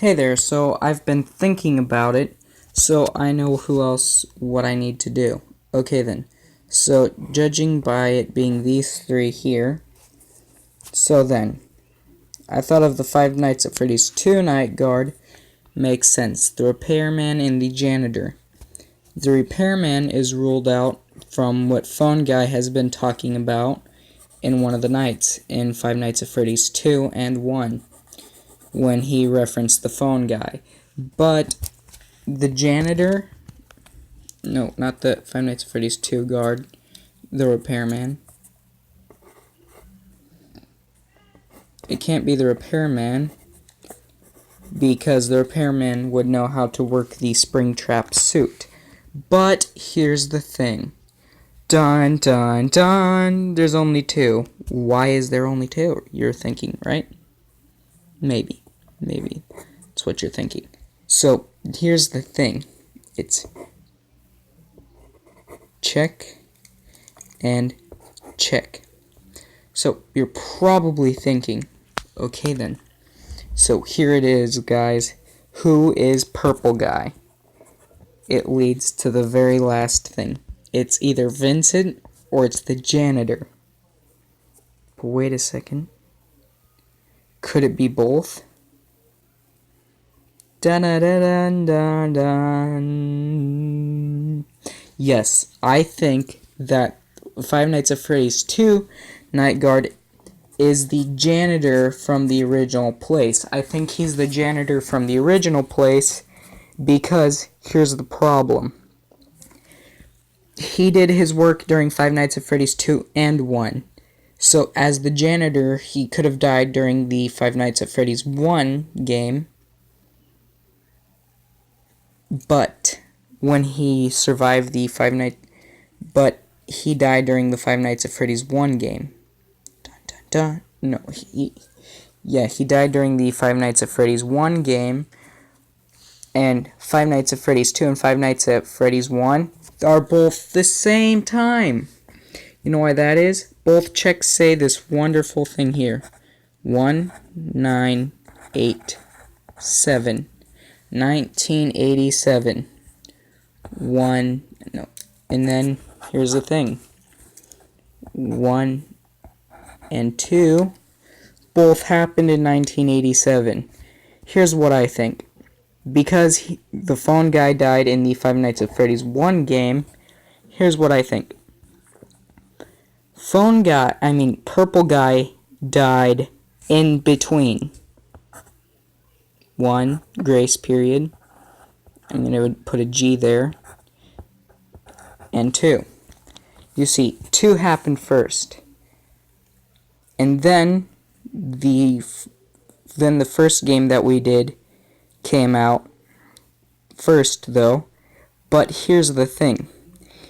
Hey there, so I've been thinking about it, so I know what I need to do. Okay then, so judging by it being these three here, so then, I thought of the Five Nights at Freddy's 2 Night Guard makes sense, the repairman and the janitor. The repairman is ruled out from what Phone Guy has been talking about in one of the nights, in Five Nights at Freddy's 2 and 1. When he referenced the phone guy. But the janitor, no, not the Five Nights at Freddy's 2 guard, the repairman. It can't be the repairman because the repairman would know how to work the Springtrap suit. But here's the thing. Dun dun dun, there's only two. Why is there only two? You're thinking, right? Maybe that's what you're thinking. So here's the thing. It's check and check. So you're probably thinking, okay then. So here it is, guys. Who is Purple Guy? It leads to the very last thing. It's either Vincent or it's the janitor. But wait a second. Could it be both? Dun dun dun dun dun. Yes, I think that Five Nights at Freddy's 2 Night Guard is the janitor from the original place. I think he's the janitor from the original place because here's the problem. He did his work during Five Nights at Freddy's 2 and 1. So as the janitor, he could have died during the Five Nights at Freddy's 1 game. But when he survived the but he died during the Five Nights at Freddy's 1 game. Dun, dun, dun. No, he died during the Five Nights at Freddy's 1 game. And Five Nights at Freddy's 2 and Five Nights at Freddy's 1 are both the same time. You know why that is? Both checks say this wonderful thing here. 1987. 1987. And then here's the thing. 1 and 2 both happened in 1987. Here's what I think. Because the phone guy died in the Five Nights at Freddy's 1 game, here's what I think. Purple Guy died in between. 1, grace period. I'm going to put a G there. And 2. You see, 2 happened first. And then the first game that we did came out first, though. But here's the thing.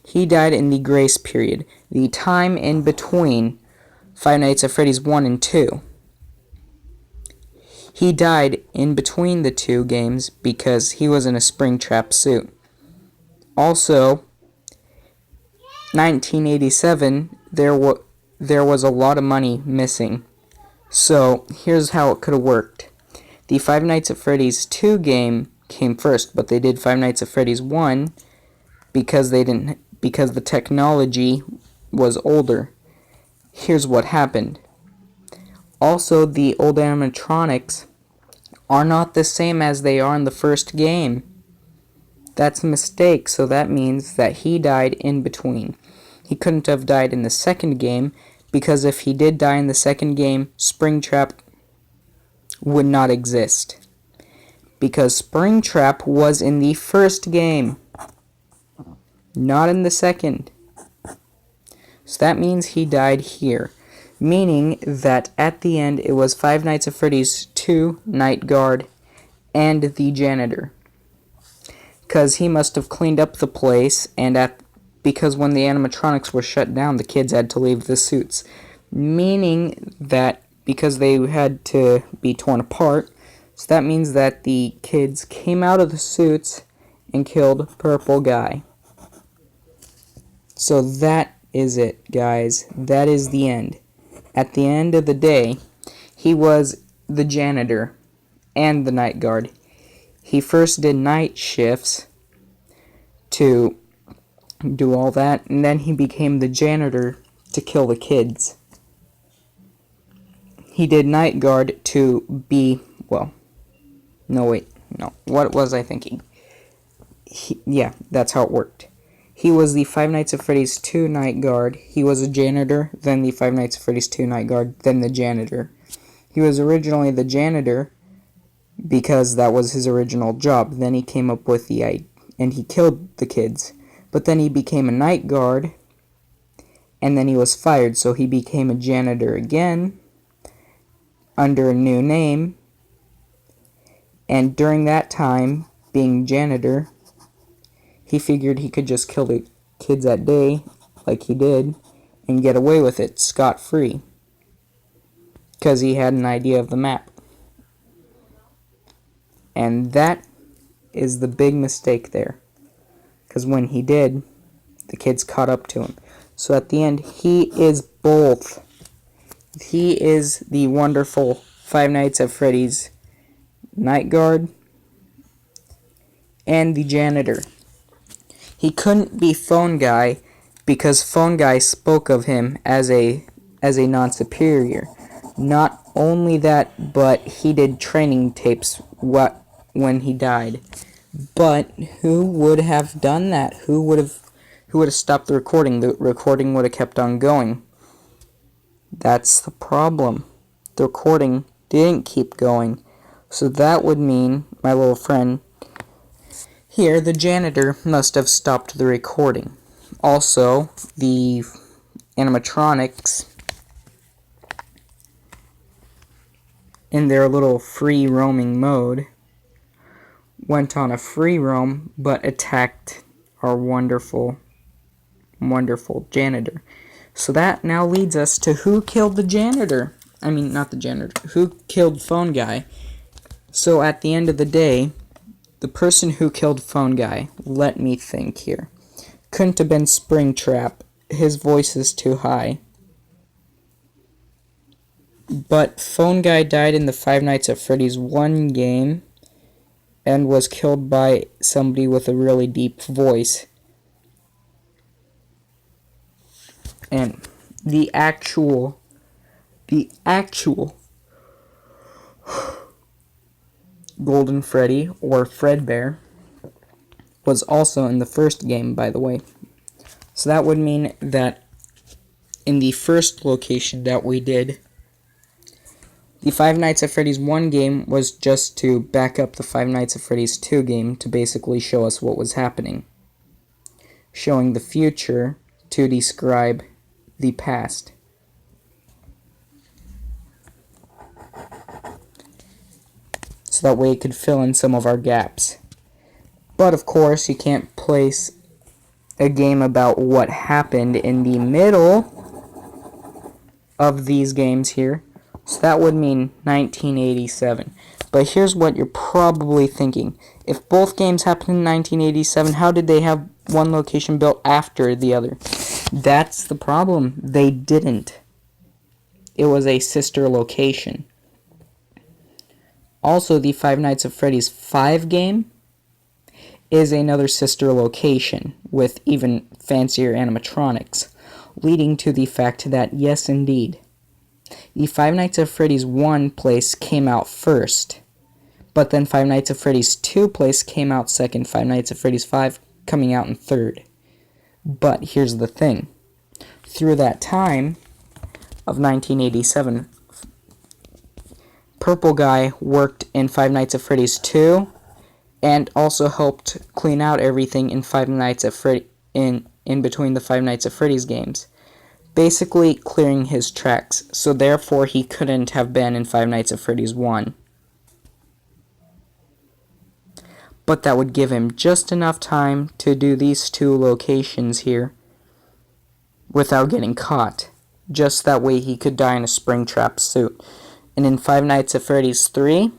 He died in the grace period. The time in between Five Nights at Freddy's 1 and 2. He died in between the two games because he was in a Springtrap suit. Also, 1987, there was a lot of money missing. So, here's how it could have worked. The Five Nights at Freddy's 2 game came first, but they did Five Nights at Freddy's 1 because the technology was older. Here's what happened. Also, the old animatronics are not the same as they are in the first game. That's a mistake, so that means that he died in between. He couldn't have died in the second game, because if he did die in the second game, Springtrap would not exist. Because Springtrap was in the first game, not in the second. So that means he died here. Meaning that at the end it was Five Nights at Freddy's 2 Night Guard and the janitor. Because he must have cleaned up the place, because when the animatronics were shut down, the kids had to leave the suits. Meaning that because they had to be torn apart, so that means that the kids came out of the suits and killed Purple Guy. So that is it, guys. That is the end. At the end of the day, he was the janitor and the night guard. He first did night shifts to do all that, and then he became the janitor to kill the kids. He did night guard to be, well, no wait, no, what was I thinking? Yeah, that's how it worked. He was the Five Nights at Freddy's 2 night guard, he was a janitor, then the Five Nights at Freddy's 2 night guard, then the janitor. He was originally the janitor because that was his original job. Then he came up with and he killed the kids. But then he became a night guard, and then he was fired, so he became a janitor again, under a new name, and during that time, being janitor, he figured he could just kill the kids at day, like he did, and get away with it, scot-free, because he had an idea of the map. And that is the big mistake there. Because when he did, the kids caught up to him. So at the end, he is both. He is the wonderful Five Nights at Freddy's night guard and the janitor. He couldn't be Phone Guy because Phone Guy spoke of him as a non-superior. Not only that, but he did training tapes when he died. But who would have done that? Who would have stopped the recording? The recording would have kept on going. That's the problem. The recording didn't keep going. So that would mean my little friend here, the janitor, must have stopped the recording. Also, the animatronics in their little free roaming mode went on a free roam but attacked our wonderful janitor. So that now leads us to who killed the janitor. I mean, not the janitor. Who killed Phone Guy? So at the end of the day, the person who killed Phone Guy, let me think here, couldn't have been Springtrap. His voice is too high. But Phone Guy died in the Five Nights at Freddy's 1 game and was killed by somebody with a really deep voice. And the actual Golden Freddy, or Fredbear, was also in the first game, by the way. So that would mean that in the first location that we did, the Five Nights at Freddy's 1 game was just to back up the Five Nights at Freddy's 2 game to basically show us what was happening. Showing the future to describe the past. So that way it could fill in some of our gaps. But of course, you can't place a game about what happened in the middle of these games here. So that would mean 1987. But here's what you're probably thinking. If both games happened in 1987, how did they have one location built after the other? That's the problem. They didn't. It was a sister location. Also, the Five Nights at Freddy's 5 game is another sister location with even fancier animatronics, leading to the fact that, yes indeed, the Five Nights at Freddy's 1 place came out first, but then Five Nights at Freddy's 2 place came out second, Five Nights at Freddy's 5 coming out in third. But here's the thing. Through that time of 1987, Purple Guy worked in Five Nights at Freddy's 2 and also helped clean out everything in Five Nights at Freddy in between the Five Nights at Freddy's games, basically clearing his tracks. So therefore he couldn't have been in Five Nights at Freddy's 1. But that would give him just enough time to do these two locations here without getting caught. Just that way he could die in a Springtrap suit. And in Five Nights at Freddy's 3,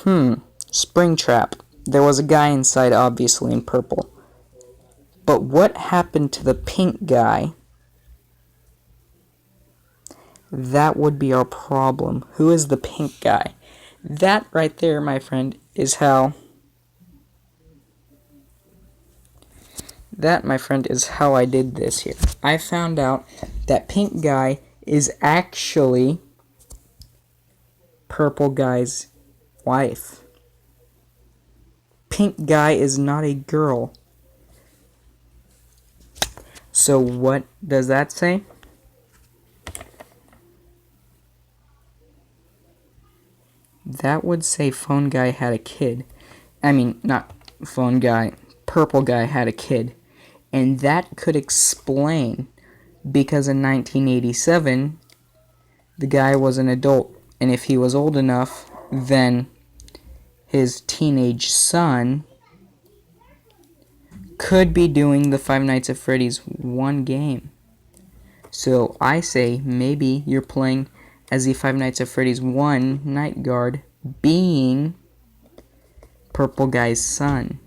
Springtrap. There was a guy inside, obviously, in purple. But what happened to the pink guy? That would be our problem. Who is the pink guy? That right there, my friend, is how That, my friend, is how I did this here. I found out that pink guy is actually purple guy's wife. Pink guy is not a girl. So what does that say? That would say phone guy had a kid. I mean, not phone guy, purple guy had a kid. And that could explain because in 1987, the guy was an adult. And if he was old enough, then his teenage son could be doing the Five Nights at Freddy's 1 game. So I say maybe you're playing as the Five Nights at Freddy's 1 night guard being purple guy's son.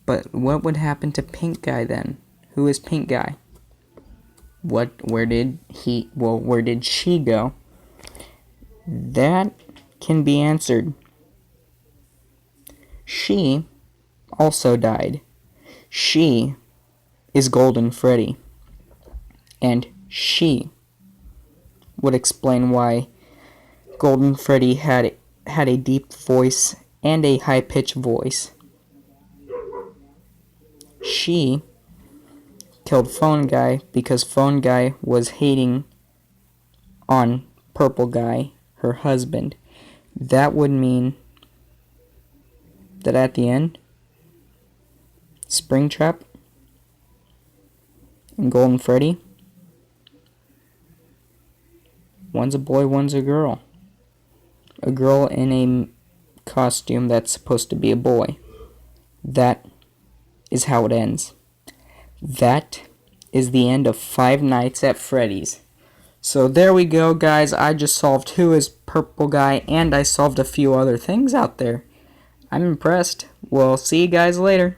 But what would happen to pink guy then? Who is pink guy? Where did she go? That can be answered. She also died. She is Golden Freddy. And she would explain why Golden Freddy had a deep voice and a high-pitched voice. She killed Phone Guy because Phone Guy was hating on Purple Guy, her husband. That would mean that at the end, Springtrap and Golden Freddy, one's a boy, one's a girl. A girl in a costume that's supposed to be a boy. That is how it ends. That is the end of Five Nights at Freddy's. So there we go, guys. I just solved who is Purple Guy, and I solved a few other things out there. I'm impressed. We'll see you guys later.